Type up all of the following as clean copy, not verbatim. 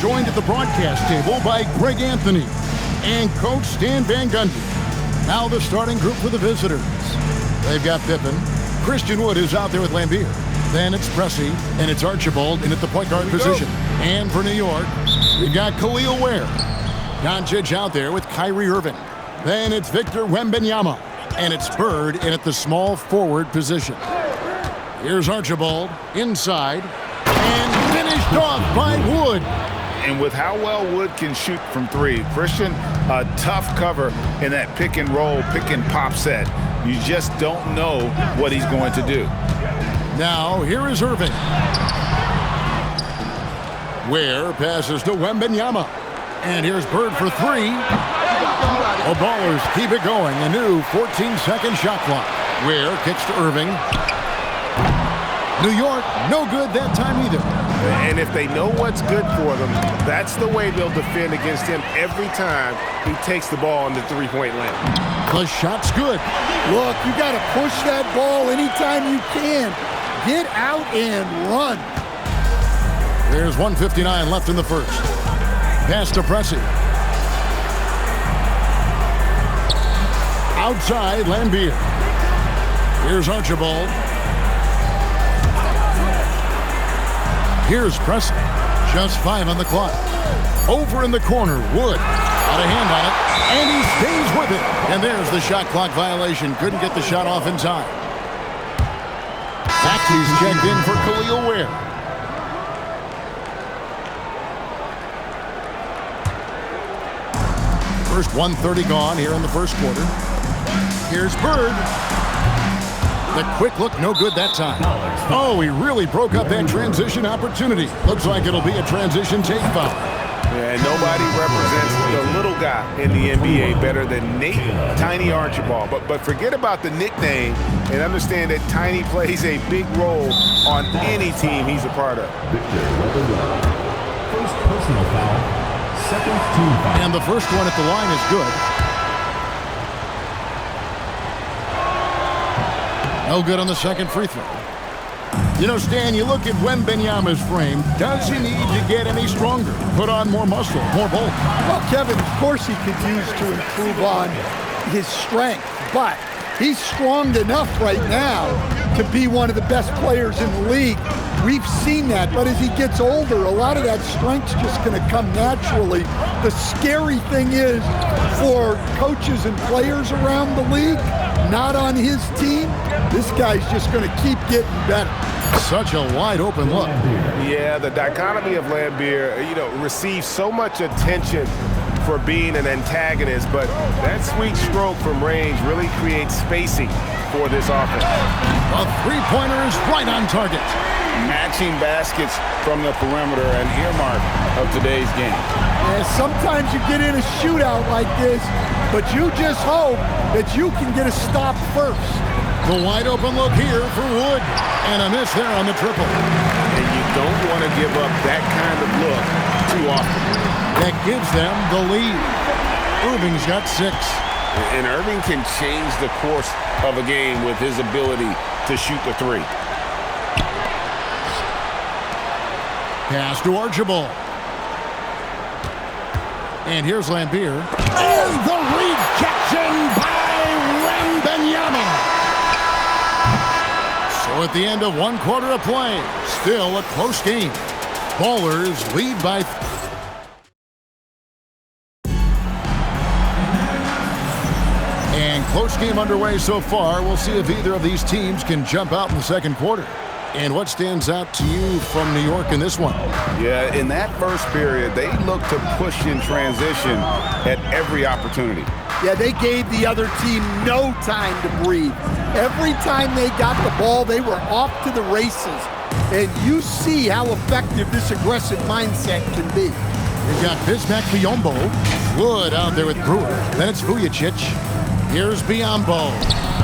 joined at the broadcast table by Greg Anthony and Coach Stan Van Gundy. Now the starting group for the visitors. They've got Pippen. Christian Wood is out there with Lambier. Then it's Pressey, and it's Archibald in at the point guard position. And for New York, we've got Khalil Ware. Doncic out there with Kyrie Irving. Then it's Victor Wembanyama, and it's Bird in at the small forward position. Here's Archibald inside, and finished off by Wood. And with how well Wood can shoot from three, Christian, a tough cover in that pick and roll, pick and pop set. You just don't know what he's going to do. Now, here is Irving. Ware passes to Wembanyama. And here's Bird for three. The Ballers keep it going. A new 14-second shot clock. Ware kicks to Irving. New York, no good that time either. And if they know what's good for them, that's the way they'll defend against him every time he takes the ball in the three-point line. The shot's good. Look, you got to push that ball anytime you can. Get out and run. There's 1:59 left in the first. Pass to Pressey. Outside, Lambier. Here's Archibald. Here's Pressey. Just 5 on the clock. Over in the corner, Wood. Got a hand on it, and he stays with it. And there's the shot clock violation. Couldn't get the shot off in time. Saxey's checked in for Khalil Ware. First 1:30 gone here in the first quarter. Here's Bird. The quick look, no good that time. Oh, he really broke up that transition opportunity. Looks like it'll be a transition take foul. Yeah, nobody represents the little guy in the NBA better than Nate Tiny Archibald. But forget about the nickname and understand that Tiny plays a big role on any team he's a part of. First personal foul, second team foul. And the first one at the line is good. No good on the second free throw. You know, Stan, you look at Wembanyama's frame. Does he need to get any stronger? Put on more muscle, more bulk? Well, Kevin, of course he could use to improve on his strength, but he's strong enough right now to be one of the best players in the league. We've seen that, but as he gets older, a lot of that strength's just going to come naturally. The scary thing is for coaches and players around the league, not on his team, this guy's just going to keep getting better. Such a wide open look. Yeah, the dichotomy of Lambier, receives so much attention for being an antagonist, but that sweet stroke from range really creates spacing for this offense. A three-pointer is right on target. Matching baskets from the perimeter, an earmark of today's game. Yeah, sometimes you get in a shootout like this, but you just hope that you can get a stop first. The wide open look here for Wood. And a miss there on the triple. And you don't want to give up that kind of look too often. That gives them the lead. Irving's got 6. And Irving can change the course of a game with his ability to shoot the three. Pass to Archibald. And here's Lambier. And the rejection by Wembanyama. So at the end of 1 quarter of play, still a close game. Ballers lead by... And close game underway so far. We'll see if either of these teams can jump out in the second quarter. And what stands out to you from New York in this one? Yeah, in that first period, they looked to push in transition at every opportunity. Yeah, they gave the other team no time to breathe. Every time they got the ball, they were off to the races. And you see how effective this aggressive mindset can be. We've got Bismack Biyombo. Wood out there with Brewer. Then it's Vujacic. Here's Biyombo.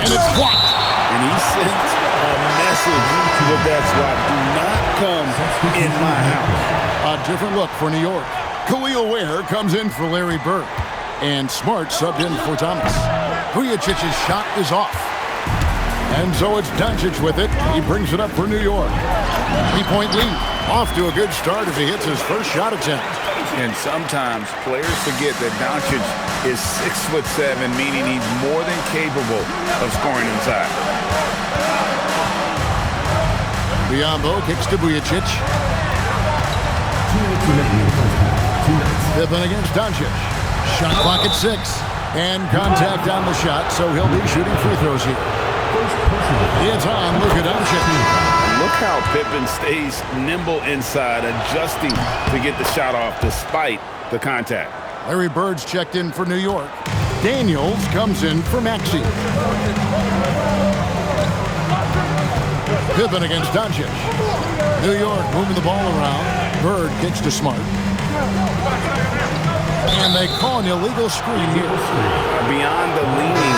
And it's blocked. And he sent a message with that swat. Do not come in my house. A different look for New York. Khalil Ware comes in for Larry Bird. And Smart subbed in for Thomas. Vujacic's shot is off. And so it's Doncic with it. He brings it up for New York. 3-point lead. Off to a good start as he hits his first shot attempt. And sometimes players forget that Doncic is 6'7", meaning he's more than capable of scoring inside. Biombo kicks to Vujicic. Pippen against Doncic. Shot clock at 6. And contact on the shot, so he'll be shooting free throws here. It's on Luka Doncic. Look how Pippen stays nimble inside, adjusting to get the shot off despite the contact. Larry Bird's checked in for New York. Daniels comes in for Maxey. Pippen against Doncic. New York moving the ball around. Bird kicks to Smart. And they call an illegal screen here. Beyond the leaning,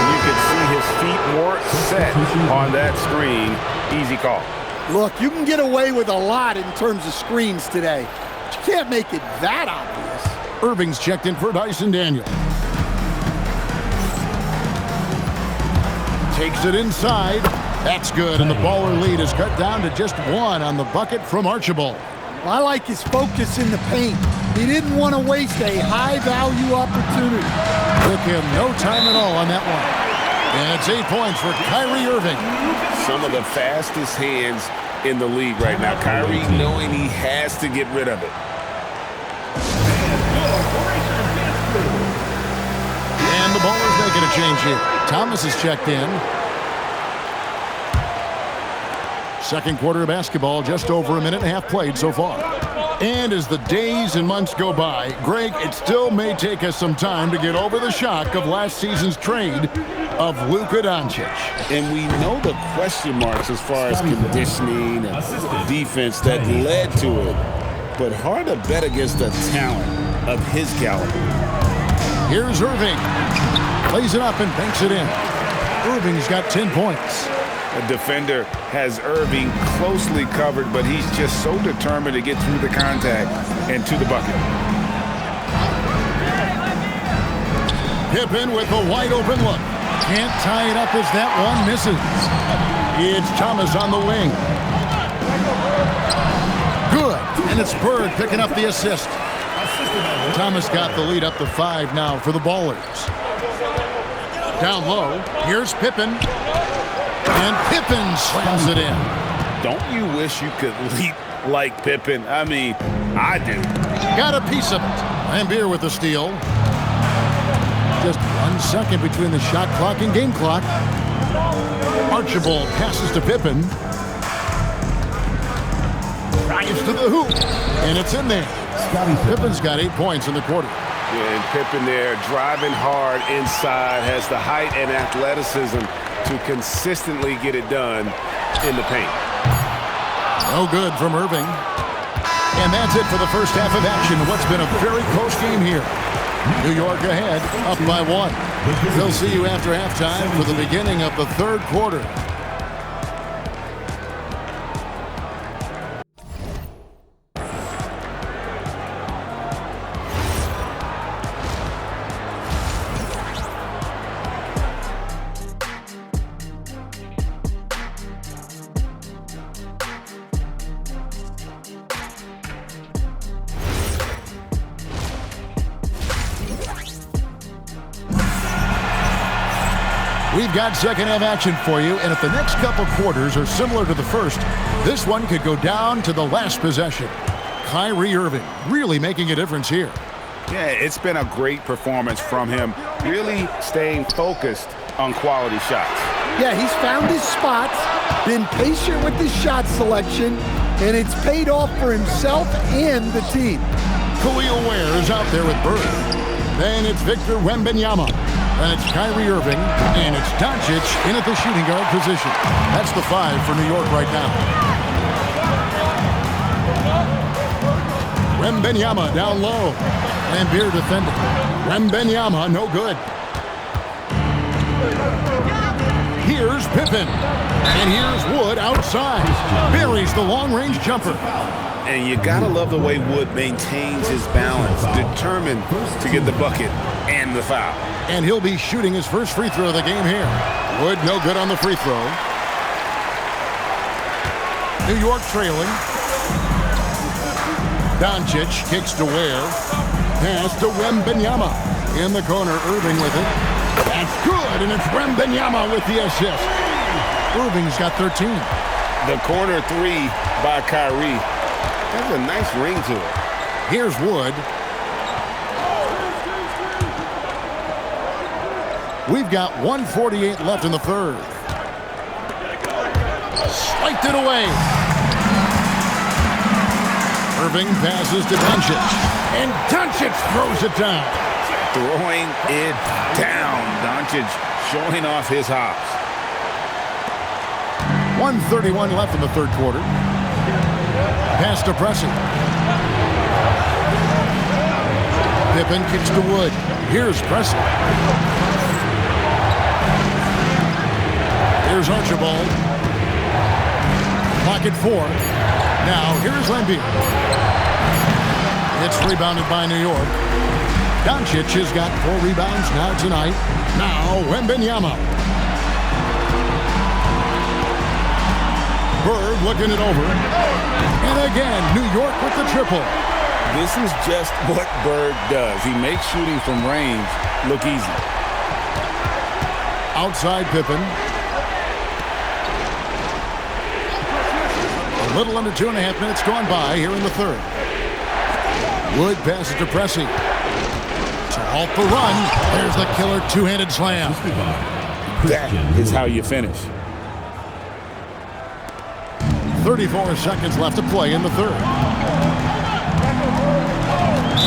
you could see his feet weren't set on that screen. Easy call. Look, you can get away with a lot in terms of screens today. But you can't make it that obvious. Irving's checked in for Dyson Daniel. Takes it inside. That's good, and the baller lead is cut down to just 1 on the bucket from Archibald. I like his focus in the paint. He didn't want to waste a high-value opportunity. Took him no time at all on that one. And it's 8 points for Kyrie Irving. Some of the fastest hands in the league right now. Kyrie knowing he has to get rid of it. And the Baller's making a change here. Thomas is checked in. Second quarter of basketball, just over a minute and a half played so far. And as the days and months go by, Greg, it still may take us some time to get over the shock of last season's trade of Luka Doncic. And we know the question marks as far as conditioning and defense that led to it. But hard to bet against the talent of his caliber. Here's Irving. Plays it up and banks it in. Irving's got 10 points. A defender has Irving closely covered, but he's just so determined to get through the contact and to the bucket. Pippen with a wide open look. Can't tie it up as that one misses. It's Thomas on the wing. Good. And it's Bird picking up the assist. Thomas got the lead up to 5 now for the Ballers. Down low. Here's Pippen. And Pippen slams it in. Don't you wish you could leap like Pippen? I mean, I do. Got a piece of it. Lambeer with the steal. Just 1 second between the shot clock and game clock. Archibald passes to Pippen. Drives to the hoop. And it's in there. Pippen's got 8 points in the quarter. Yeah, and Pippen there driving hard inside, has the height and athleticism to consistently get it done in the paint. No good from Irving. And that's it for the first half of action. What's been a very close game here. New York ahead, up by 1. We'll see you after halftime for the beginning of the third quarter. We've got second half action for you, and if the next couple quarters are similar to the first, this one could go down to the last possession. Kyrie Irving really making a difference here. Yeah, it's been a great performance from him, really staying focused on quality shots. Yeah, he's found his spots, been patient with his shot selection, and it's paid off for himself and the team. Khalil Ware is out there with Bird. Then it's Victor Wembanyama. And it's Kyrie Irving, and it's Doncic in at the shooting guard position. That's the 5 for New York right now. Wembanyama down low. Lambeer defending. Wembanyama, no good. Here's Pippen. And here's Wood outside. Buries the long-range jumper. And you gotta love the way Wood maintains his balance, determined to get the bucket and the foul. And he'll be shooting his first free throw of the game here. Wood no good on the free throw. New York trailing. Doncic kicks to Ware. Pass to Wembanyama. In the corner, Irving with it. That's good, and it's Wembanyama with the assist. Irving's got 13. The corner three by Kyrie. That's a nice ring to it. Here's Wood. We've got 1:48 left in the third. Swiped it away. Irving passes to Doncic. And Doncic throws it down. Throwing it down. Doncic showing off his hops. 1:31 left in the third quarter. Pass to Pressey. Pippen kicks to Wood. Here's Pressey. Here's Archibald. Pocket 4. Now here's Laimbeer. It's rebounded by New York. Doncic has got 4 rebounds now tonight. Now Wembanyama. Bird looking it over. And again, New York with the triple. This is just what Bird does. He makes shooting from range look easy. Outside Pippen. A little under 2.5 minutes gone by here in the third. Wood passes to Pressey. To halt the run. There's the killer two-handed slam. That is how you finish. 34 seconds left to play in the third.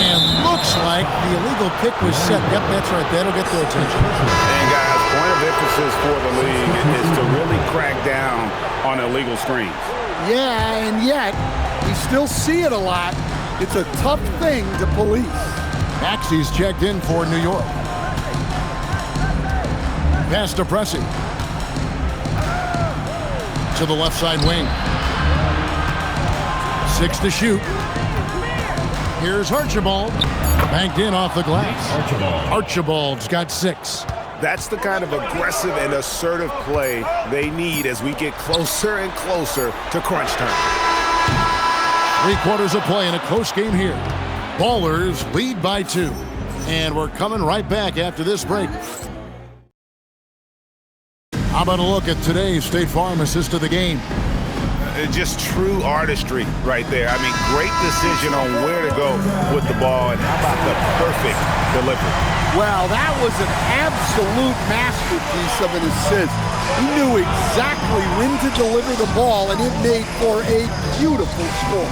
And looks like the illegal pick was set. Yep, that's right. That'll get their attention. And guys, point of emphasis for the league is to really crack down on illegal screens. Yeah, and yet, we still see it a lot. It's a tough thing to police. Maxey's checked in for New York. Pass to Pressey. To the left side wing. 6 to shoot. Here's Archibald. Banked in off the glass. Archibald's got 6. That's the kind of aggressive and assertive play they need as we get closer and closer to crunch time. 3 quarters of play in a close game here. Ballers lead by 2. And we're coming right back after this break. How about a look at today's State Farm assist of the game? Just true artistry right there. I mean, great decision on where to go with the ball, and how about the perfect delivery? Well, that was an absolute masterpiece of an assist. He knew exactly when to deliver the ball, and it made for a beautiful score.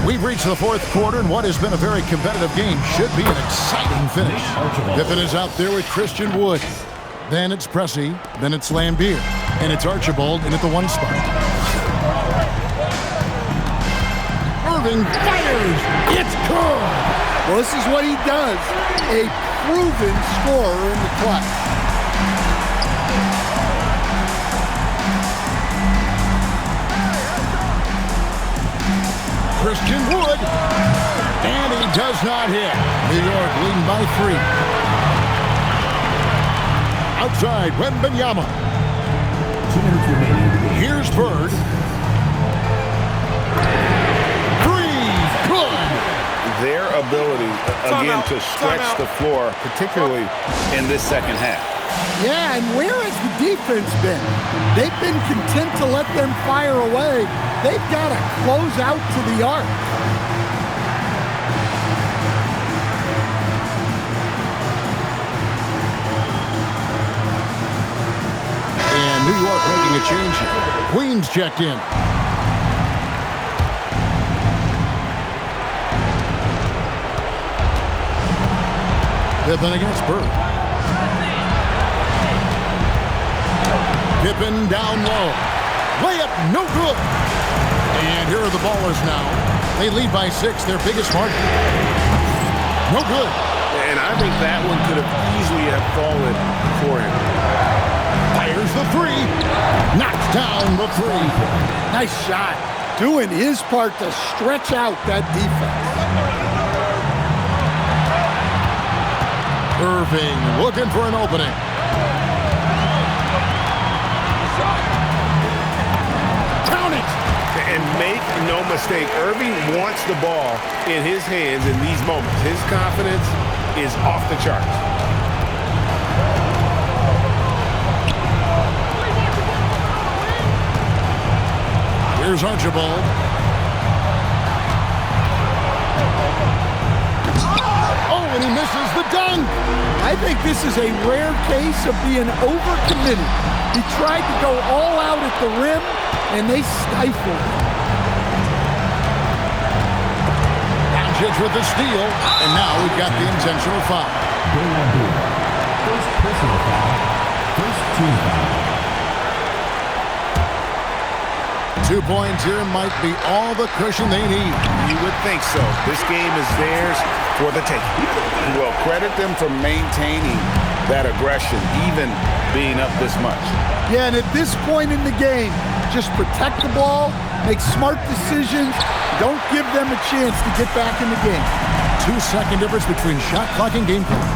We've reached the fourth quarter, and what has been a very competitive game should be an exciting finish. Pippen is out there with Christian Wood. Then it's Pressey. Then it's Laimbeer. And it's Archibald in at the 1 spot. Irving fires. It's good. Well, this is what he does. A proven scorer in the clutch. Christian Wood. And he does not hit. New York leading by 3. Outside, Wembanyama. 2 minutes remaining. Here's Bird. 3, good. Their ability, again, to stretch the floor, particularly in this second half. Yeah, and where has the defense been? They've been content to let them fire away. They've got to close out to the arc. New York making a change here. Queens checked in. Pippen against Bird. Pippen down low. Layup, no good. And here are the Ballers now. They lead by 6, their biggest margin. No good. And I think that one could have easily have fallen for him. Fires the 3. Knocks down the 3. Nice shot. Doing his part to stretch out that defense. Irving looking for an opening. Count it. And make no mistake, Irving wants the ball in his hands in these moments. His confidence is off the charts. Here's Archibald. Oh, and he misses the dunk. I think this is a rare case of being overcommitted. He tried to go all out at the rim, and they stifled him. Doncic with the steal, and now we've got the intentional foul. Game on board. First personal foul. First team foul. 2 points here might be all the cushion they need. You would think so. This game is theirs for the taking. Well, credit them for maintaining that aggression, even being up this much. Yeah, and at this point in the game, just protect the ball, make smart decisions, don't give them a chance to get back in the game. 2-second difference between shot clock and game clock.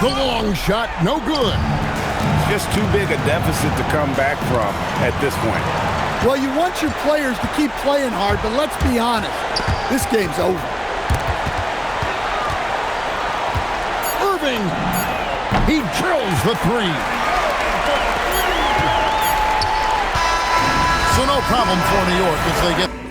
The long shot, no good. Just too big a deficit to come back from at this point. Well, you want your players to keep playing hard, but let's be honest, this game's over. Irving, he drills the three. So no problem for New York as they get